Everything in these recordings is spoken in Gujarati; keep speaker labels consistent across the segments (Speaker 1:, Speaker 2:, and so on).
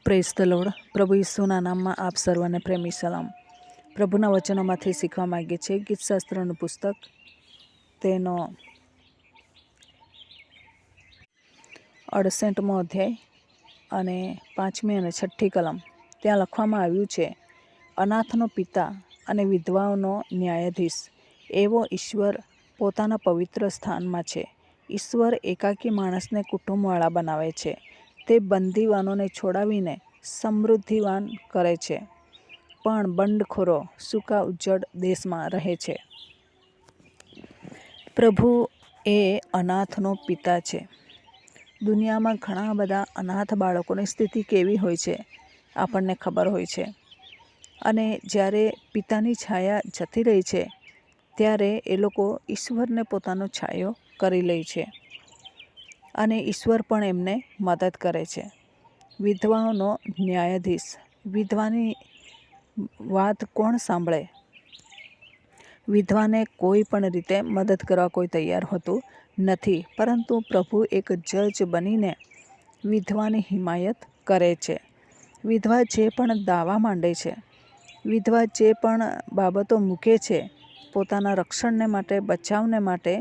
Speaker 1: Praise the lord. પ્રભુ ઈસુના નામમાં આપ સર્વને પ્રેમી સલામ. પ્રભુના વચનોમાંથી શીખવા માગીએ છીએ ગીતશાસ્ત્રનું પુસ્તક તેનો 68મો અધ્યાય અને 5મી અને 6ઠ્ઠી કલમ. ત્યાં લખવામાં આવ્યું છે, અનાથનો પિતા અને વિધવાઓનો ન્યાયાધીશ એવો ઈશ્વર પોતાના પવિત્ર સ્થાનમાં છે. ઈશ્વર એકાકી માણસને કુટુંબવાળા બનાવે છે. તે બંદીવાનોને છોડાવીને સમૃદ્ધિવાન કરે છે, પણ બંડખોરો સૂકા ઉજ્જડ દેશમાં રહે છે. પ્રભુ એ અનાથનો પિતા છે. દુનિયામાં ઘણા બધા અનાથ બાળકોની સ્થિતિ કેવી હોય છે આપણને ખબર હોય છે. અને જ્યારે પિતાની છાયા જતી રહી છે ત્યારે એ લોકો ઈશ્વરને પોતાનો છાયો કરી લે છે અને ઈશ્વર પણ એમને મદદ કરે છે. વિધવાઓનો ન્યાયાધીશ. વિધવાની વાત કોણ સાંભળે? વિધવાને કોઈ પણ રીતે મદદ કરવા કોઈ તૈયાર હોતું નથી, પરંતુ પ્રભુ એક જજ બનીને વિધવાની હિમાયત કરે છે. વિધવા જે પણ દાવા માંડે છે, વિધવા જે પણ બાબતો મૂકે છે પોતાના રક્ષણને માટે, બચાવને માટે,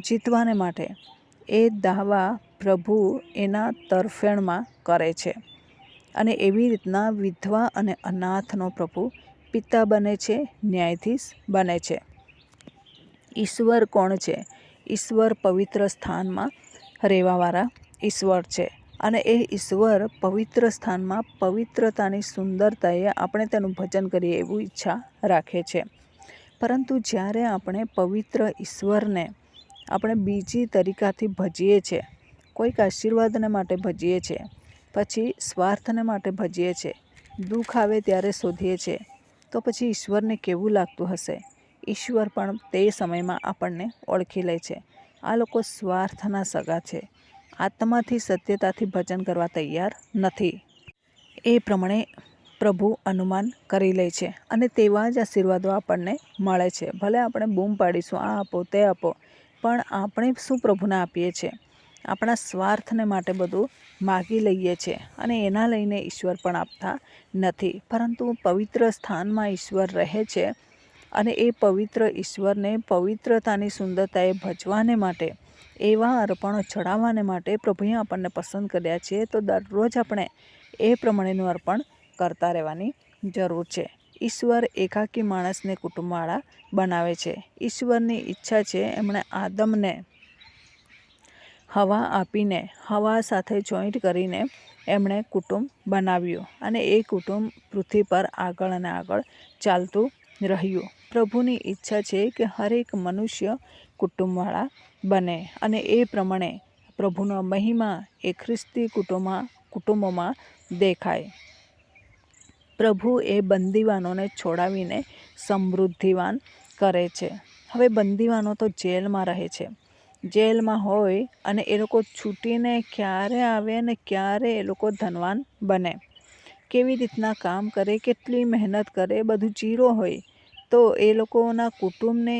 Speaker 1: જીતવાને માટે, એ દાવા પ્રભુ એના તરફેણમાં કરે છે. અને એવી રીતના વિધવા અને અનાથનો પ્રભુ પિતા બને છે, ન્યાયાધીશ બને છે. ઈશ્વર કોણ છે? ઈશ્વર પવિત્ર સ્થાનમાં રહેવાવાળા ઈશ્વર છે. અને એ ઈશ્વર પવિત્ર સ્થાનમાં પવિત્રતાની સુંદરતાએ આપણે તેનું ભજન કરીએ એવું ઈચ્છા રાખે છે. પરંતુ જ્યારે આપણે પવિત્ર ઈશ્વરને આપણે બીજી તરીકાથી ભજીએ છીએ, કોઈક આશીર્વાદને માટે ભજીએ છીએ, પછી સ્વાર્થને માટે ભજીએ છીએ, દુઃખ આવે ત્યારે શોધીએ છીએ, તો પછી ઈશ્વરને કેવું લાગતું હશે? ઈશ્વર પણ તે સમયમાં આપણને ઓળખી લે છે. આ લોકો સ્વાર્થના સગા છે. આત્માથી સત્યતાથી ભજન કરવા તૈયાર નથી. એ પ્રમાણે પ્રભુ અનુમાન કરી લે છે અને તેવા જ આશીર્વાદો આપણને મળે છે. ભલે આપણે બૂમ પાડીશું, આ આપો, તે આપો, પણ આપણે શું પ્રભુને આપીએ છીએ? આપણા સ્વાર્થને માટે બધું માગી લઈએ છીએ અને એના લઈને ઈશ્વર પણ આપતા નથી. પરંતુ પવિત્ર સ્થાનમાં ઈશ્વર રહે છે અને એ પવિત્ર ઈશ્વરને પવિત્રતાની સુંદરતાએ ભજવાને માટે, એવા અર્પણો ચડાવવાને માટે પ્રભુએ આપણને પસંદ કર્યા છે. તો દરરોજ આપણે એ પ્રમાણેનું અર્પણ કરતા રહેવાની જરૂર છે. ઈશ્વર એકાકી માણસને કુટુંબવાળા બનાવે છે. ઈશ્વરની ઈચ્છા છે, એમણે આદમને હવા આપીને, હવા સાથે જોઈન્ટ કરીને એમણે કુટુંબ બનાવ્યું અને એ કુટુંબ પૃથ્વી પર આગળ અને આગળ ચાલતું રહ્યું. પ્રભુની ઈચ્છા છે કે હરેક મનુષ્ય કુટુંબવાળા બને અને એ પ્રમાણે પ્રભુનો મહિમા એ ખ્રિસ્તી કુટુંબોમાં દેખાય. પ્રભુ એ બંદીવાનોને છોડાવીને સમૃદ્ધિવાન કરે છે. હવે બંદીવાનો તો જેલમાં રહે છે. જેલમાં હોય અને એ લોકો છૂટીને ક્યારે આવે અને ક્યારે એ લોકો ધનવાન બને, કેવી રીતના કામ કરે, કેટલી મહેનત કરે, બધું જીરો હોય તો એ લોકોના કુટુંબને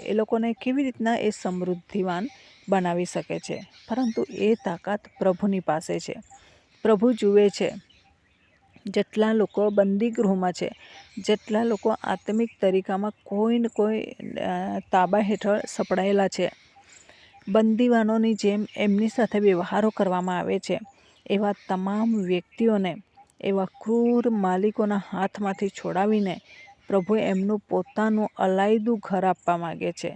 Speaker 1: એ લોકોને કેવી રીતના એ સમૃદ્ધિવાન બનાવી શકે છે? પરંતુ એ તાકાત પ્રભુની પાસે છે. પ્રભુ જુએ છે જેટલા લોકો બંદીગૃહમાં છે, જેટલા લોકો આત્મિક તરીકામાં કોઈ ને કોઈ તાબા હેઠળ સપડાયેલા છે, બંદીવાનોની જેમ એમની સાથે વ્યવહારો કરવામાં આવે છે, એવા તમામ વ્યક્તિઓને એવા ક્રૂર માલિકોના હાથમાંથી છોડાવીને પ્રભુ એમનું પોતાનું અલાયદું ઘર આપવા માગે છે,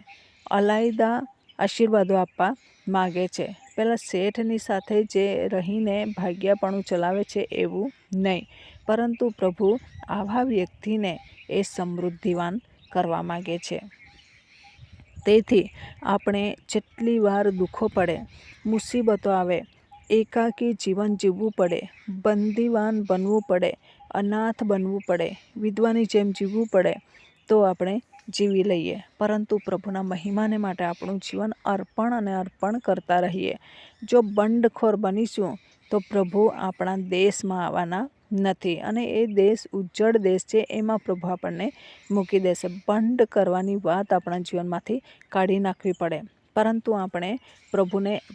Speaker 1: અલાયદા આશીર્વાદો આપવા માગે છે. પેલા શેઠની સાથે જે રહીને ભાગ્યાપણું ચલાવે છે એવું નહીં, પરંતુ પ્રભુ આવા વ્યક્તિને એ સમૃદ્ધિવાન કરવા માગે છે. તેથી આપણે જેટલી વાર દુઃખો પડે, મુસીબતો આવે, એકાકી જીવન જીવવું પડે, બંદીવાન બનવું પડે, અનાથ બનવું પડે, વિધવાની જેમ જીવવું પડે, તો આપણે જીવી લઈએ. પરંતુ પ્રભુના મહિમાને માટે આપણું જીવન અર્પણ અને અર્પણ કરતા રહીએ. જો બંડખોર બનીશું તો પ્રભુ આપણા દેશમાં આવવાના નથી અને એ દેશ ઉજ્જડ દેશ છે, એમાં પ્રભુ આપણને મૂકી દેશે. બંડ કરવાની વાત આપણા જીવનમાંથી કાઢી નાખવી પડે. પરંતુ આપણે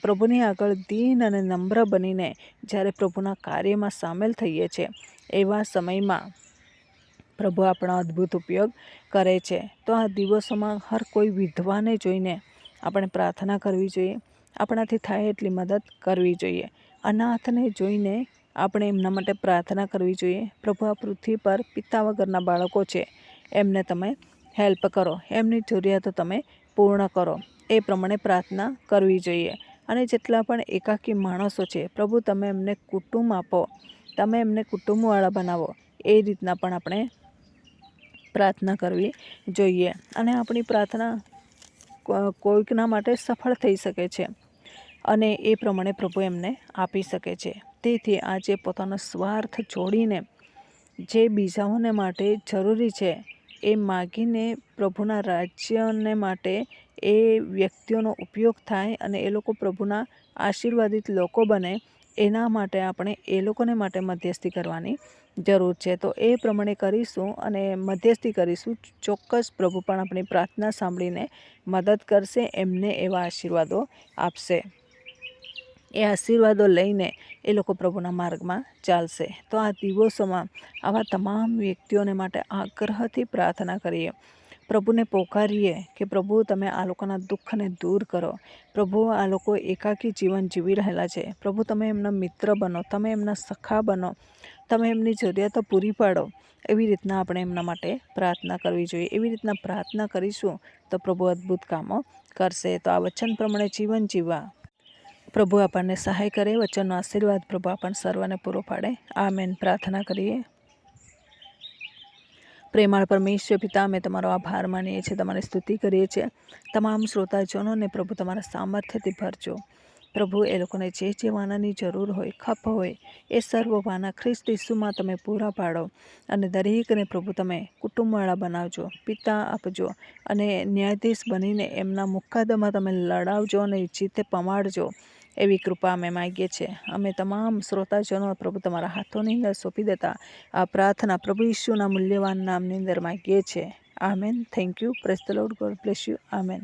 Speaker 1: પ્રભુની આગળ દીન અને નમ્ર બનીને જ્યારે પ્રભુના કાર્યમાં સામેલ થઈએ છીએ, એવા સમયમાં પ્રભુ આપણો અદ્ભુત ઉપયોગ કરે છે. તો આ દિવસોમાં હર કોઈ વિધવાને જોઈને આપણે પ્રાર્થના કરવી જોઈએ, આપણાથી થાય એટલી મદદ કરવી જોઈએ. અનાથને જોઈને આપણે એમના માટે પ્રાર્થના કરવી જોઈએ. પ્રભુ આ પૃથ્વી પર પિતા વગરના બાળકો છે, એમને તમે હેલ્પ કરો, એમની જરૂરિયાતો તમે પૂર્ણ કરો, એ પ્રમાણે પ્રાર્થના કરવી જોઈએ. અને જેટલા પણ એકાકી માણસો છે, પ્રભુ તમે એમને કુટુંબ આપો, તમે એમને કુટુંબવાળા બનાવો, એ રીતના પણ આપણે પ્રાર્થના કરવી જોઈએ. અને આપણી પ્રાર્થના કોઈકના માટે સફળ થઈ શકે છે અને એ પ્રમાણે પ્રભુ એમને આપી શકે છે. તેથી આજે પોતાનો સ્વાર્થ છોડીને જે બીજાઓને માટે જરૂરી છે એ માગીને પ્રભુના રાજ્યને માટે એ વ્યક્તિઓનો ઉપયોગ થાય અને એ લોકો પ્રભુના આશીર્વાદિત લોકો બને, એના માટે આપણે એ લોકોને માટે મધ્યસ્થી કરવાની જરૂર છે. તો એ પ્રમાણે કરીશું અને મધ્યસ્થી કરીશું, ચોક્કસ પ્રભુ પણ આપણી પ્રાર્થના સાંભળીને મદદ કરશે, એમને એવા આશીર્વાદો આપશે. એ આશીર્વાદો લઈને એ લોકો પ્રભુના માર્ગમાં ચાલશે. તો આ દિવસોમાં આવા તમામ વ્યક્તિઓને માટે આગ્રહથી પ્રાર્થના કરીએ, પ્રભુને પોકારીએ કે પ્રભુ તમે આ લોકોના દુઃખને દૂર કરો. પ્રભુ આ લોકો એકાકી જીવન જીવી રહેલા છે, પ્રભુ તમે એમના મિત્ર બનો, તમે એમના સખા બનો, તમે એમની જરૂરિયાતો પૂરી પાડો. એવી રીતના આપણે એમના માટે પ્રાર્થના કરવી જોઈએ. એવી રીતના પ્રાર્થના કરીશું તો પ્રભુ અદ્ભુત કામો કરશે. તો આ વચન પ્રમાણે જીવન જીવવા પ્રભુ આપણને સહાય કરે. વચનનો આશીર્વાદ પ્રભુ આપણને સર્વને પૂરો પાડે. આમેન. પ્રાર્થના કરીએ. પ્રેમાળ પરમેશ્વર પિતા, અમે તમારો આભાર માનીએ છીએ, તમારી સ્તુતિ કરીએ છીએ. તમામ શ્રોતાજનોને પ્રભુ તમારા સામર્થ્યથી ભરજો. પ્રભુ એ લોકોને જે વાનાની જરૂર હોય, ખપ હોય, એ સર્વ વાના ખ્રિસ્ત ઈસુમાં તમે પૂરા પાડો અને દરેકને પ્રભુ તમે કુટુંબવાળા બનાવજો, પિતા આપજો અને ન્યાયાધીશ બનીને એમના મુકાદમાં તમે લડાવજો અને જીતે પમાડજો. એવી કૃપા અમે માગીએ છીએ. અમે તમામ શ્રોતાજનો પ્રભુ તમારા હાથોની અંદર સોંપી દેતા આ પ્રાર્થના પ્રભુ ઈસુના મૂલ્યવાન નામની અંદર માગીએ છીએ. Amen. Thank you. Praise the lord. God bless you. Amen.